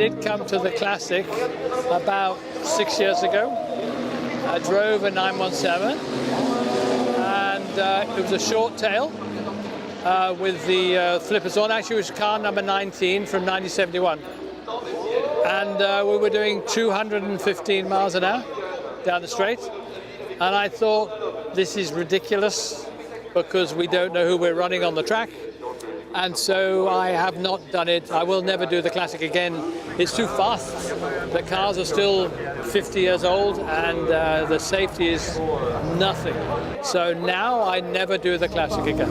did come to the Classic about 6 years ago. I drove a 917, and it was a short tail with the flippers on. Actually, it was car number 19 from 1971. And we were doing 215 miles an hour down the straight. And I thought, this is ridiculous because we don't know who we're running on the track. And so I have not done it. I will never do the Classic again. It's too fast. The cars are still 50 years old and the safety is nothing. So now I never do the Classic again.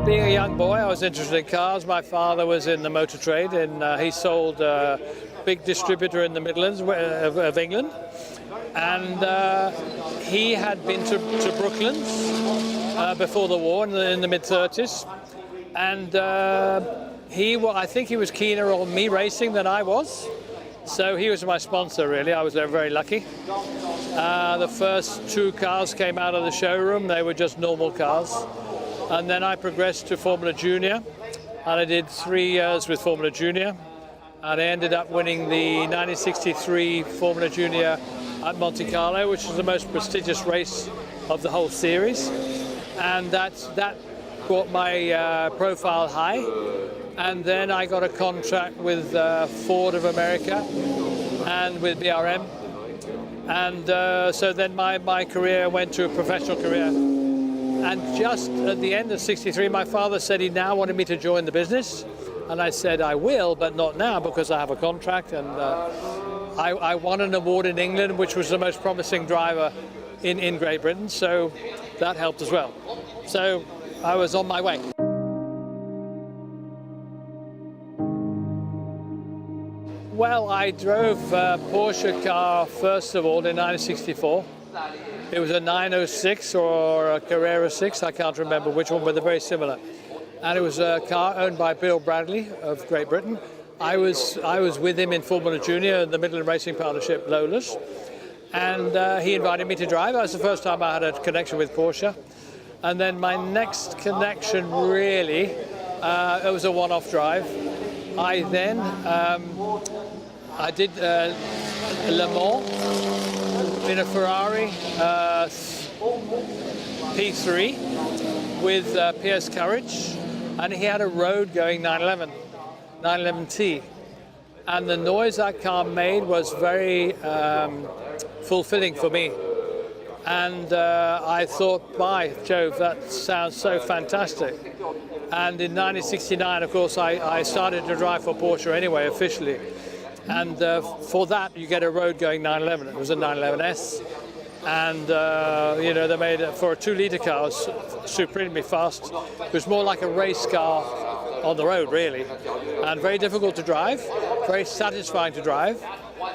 Being a young boy, I was interested in cars. My father was in the motor trade, and he sold a big distributor in the Midlands of England. And he had been to Brooklyn before the war in the mid-30s. And I think he was keener on me racing than I was. So he was my sponsor, really. I was very lucky. The first 2 cars came out of the showroom. They were just normal cars. And then I progressed to Formula Junior, and I did 3 years with Formula Junior, and I ended up winning the 1963 Formula Junior at Monte Carlo, which is the most prestigious race of the whole series, and that brought my profile high. And then I got a contract with Ford of America and with BRM, and so then my career went to a professional career. And just at the end of '63, my father said he now wanted me to join the business. And I said, I will, but not now because I have a contract. And I won an award in England, which was the most promising driver in Great Britain. So that helped as well. So I was on my way. Well, I drove a Porsche car, first of all, in 1964. It was a 906 or a Carrera 6, I can't remember which one, but they're very similar. And it was a car owned by Bill Bradley of Great Britain. I was with him in Formula Junior, the Midland Racing Partnership, Lola's. And he invited me to drive. That was the first time I had a connection with Porsche. And then my next connection, really, it was a one-off drive. I then, I did Le Mans in a Ferrari P3 with Pierce Courage, and he had a road going 911T, and the noise that car made was very fulfilling for me. And I thought, by Jove, that sounds so fantastic. And in 1969, of course, I started to drive for Porsche anyway, officially. And for that, you get a road going 911. It was a 911S. And, you know, they made it for a 2-litre car. It was supremely fast. It was more like a race car on the road, really. And very difficult to drive, very satisfying to drive.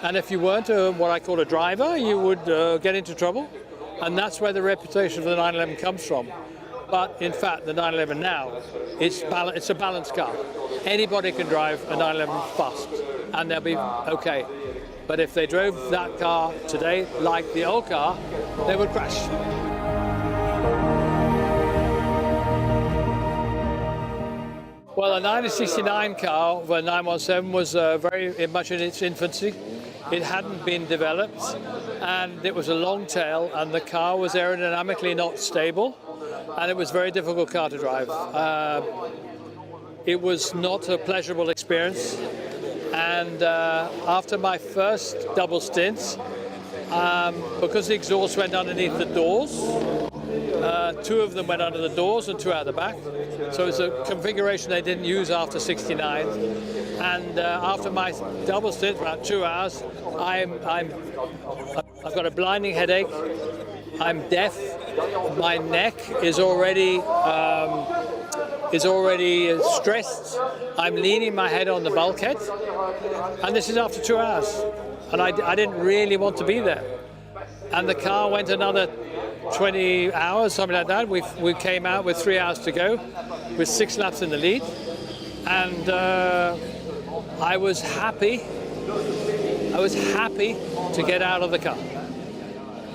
And if you weren't what I call a driver, you would get into trouble. And that's where the reputation of the 911 comes from. But in fact, the 911 now, it's a balanced car. Anybody can drive a 911 fast, and they'll be okay. But if they drove that car today, like the old car, they would crash. Well, a 1969 car, the 917, was very much in its infancy. It hadn't been developed, and it was a long tail, and the car was aerodynamically not stable, and it was a very difficult car to drive. It was not a pleasurable experience, and after my first double stint, because the exhaust went underneath the doors, 2 of them went under the doors and 2 out the back. So it's a configuration they didn't use after '69. And after my double stint, about 2 hours, I've got a blinding headache. I'm deaf. My neck is already stressed. I'm leaning my head on the bulkhead, and this is after 2 hours. And I didn't really want to be there. And the car went another 20 hours, something like that. We came out with 3 hours to go, with 6 laps in the lead, and I was happy. I was happy to get out of the car.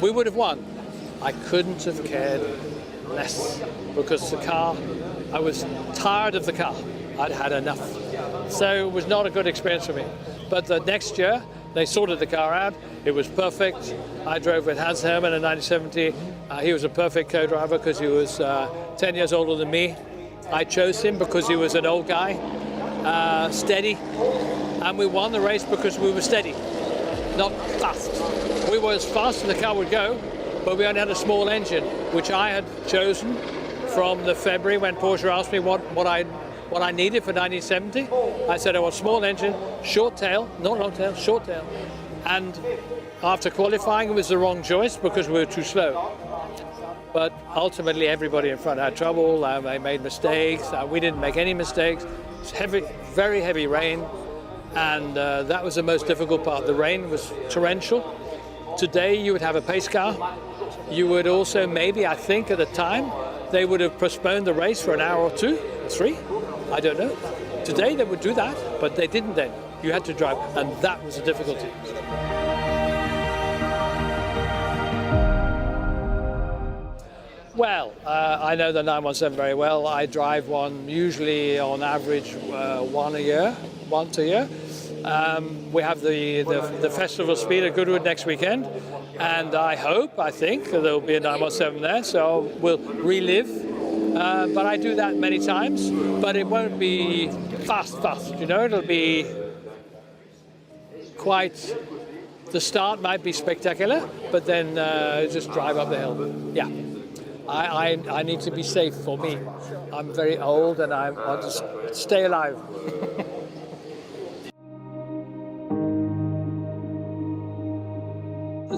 We would have won. I couldn't have cared less, because the car I was tired of the car. I'd had enough. So it was not a good experience for me. But the next year, they sorted the car out. It was perfect. I drove with Hans Hermann in 1970. He was a perfect co-driver because he was 10 years older than me. I chose him because he was an old guy, steady, and we won the race because we were steady, not fast. We were as fast as the car would go, but we only had a small engine, which I had chosen from the February when Porsche asked me what I needed for 1970. I said I want small engine, short tail, not long tail, short tail. And after qualifying, it was the wrong choice because we were too slow. But ultimately, everybody in front had trouble. They made mistakes. We didn't make any mistakes. It was heavy, very heavy rain, and that was the most difficult part. The rain was torrential. Today, you would have a pace car. You would also maybe, I think at the time, they would have postponed the race for an hour or 2 or 3. I don't know. Today, they would do that, but they didn't then. You had to drive, and that was the difficulty. Well, I know the 917 very well. I drive one usually on average once a year. We have the Festival of Speed at Goodwood next weekend, and I think there'll be a 917 there, so we'll relive. But I do that many times, but it won't be fast, you know, it'll be quite, the start might be spectacular, but then just drive up the hill. Yeah. I need to be safe for me. I'm very old and I want to stay alive.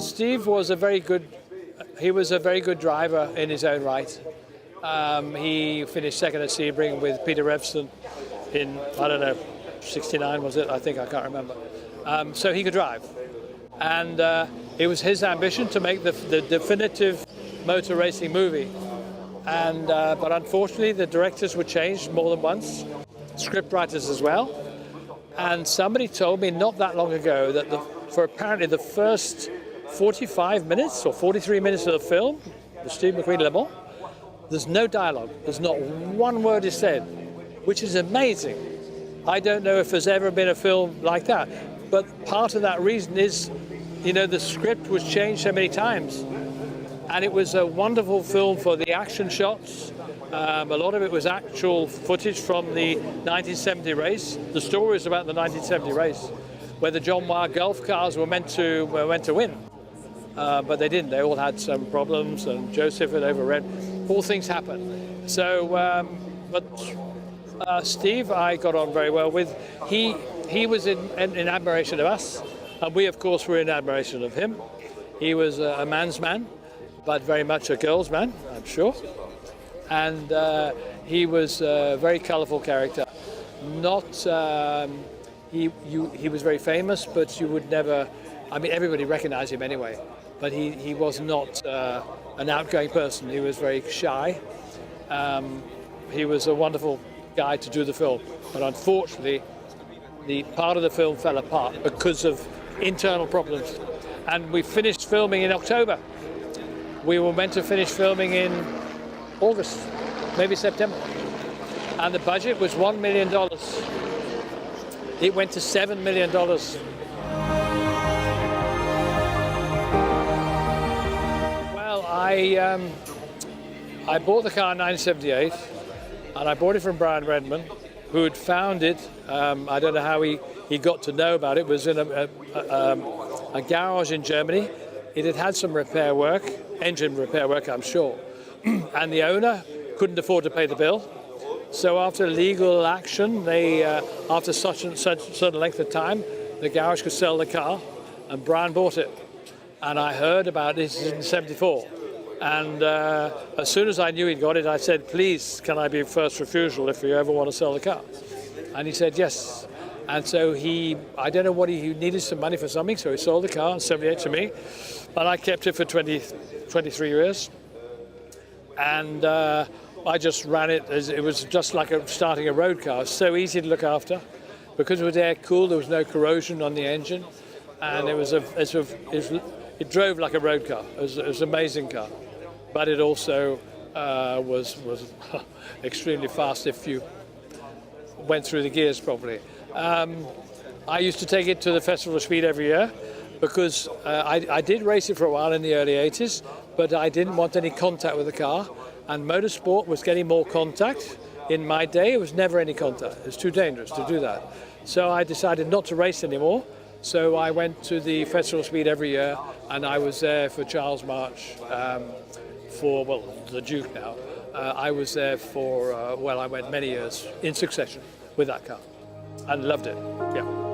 Steve was a very good driver in his own right. He finished second at Sebring with Peter Revston in, I don't know, 69 was it? I think, I can't remember. So he could drive. And it was his ambition to make the definitive motor racing movie. And but unfortunately, the directors were changed more than once, script writers as well. And somebody told me not that long ago that for apparently the first 45 minutes or 43 minutes of the film, the Steve McQueen Le Mans, there's no dialogue. There's not one word is said, which is amazing. I don't know if there's ever been a film like that. But part of that reason is, you know, the script was changed so many times. And it was a wonderful film for the action shots. A lot of it was actual footage from the 1970 race. The story is about the 1970 race, where the John Wire Gulf cars were meant to win. But they didn't. They all had some problems, and Joseph had overread. All things happen. So, but Steve, I got on very well with. He was in admiration of us, and we, of course, were in admiration of him. He was a man's man, but very much a girl's man, I'm sure. And he was a very colourful character. Not he was very famous, but you would never. I mean, everybody recognised him anyway. But he was not an outgoing person. He was very shy. He was a wonderful guy to do the film, but unfortunately, the part of the film fell apart because of internal problems. And we finished filming in October. We were meant to finish filming in August, maybe September. And the budget was $1 million. It went to $7 million. Well, I bought the car in 1978, and I bought it from Brian Redman, who had found it. I don't know how he got to know about it. It was in a garage in Germany. It had had some repair work, engine repair work, I'm sure. And the owner couldn't afford to pay the bill. So after legal action, they, after such a certain length of time, the garage could sell the car, and Brian bought it. And I heard about it in '74. And as soon as I knew he'd got it, I said, please, can I be first refusal if you ever want to sell the car? And he said, yes. And so I don't know what he needed some money for something, so he sold the car in '78 to me. And I kept it for 23 years. And I just ran it as it was just like starting a road car. It was so easy to look after. Because it was air-cooled, there was no corrosion on the engine. And it drove like a road car. It was an amazing car. But it also was extremely fast if you went through the gears properly. I used to take it to the Festival of Speed every year because I did race it for a while in the early 80s, but I didn't want any contact with the car, and motorsport was getting more contact. In my day, it was never any contact. It was too dangerous to do that. So I decided not to race anymore. So I went to the Festival of Speed every year, and I was there for Charles March, for, well, the Duke now. I was there for, well, I went many years in succession with that car and loved it, yeah.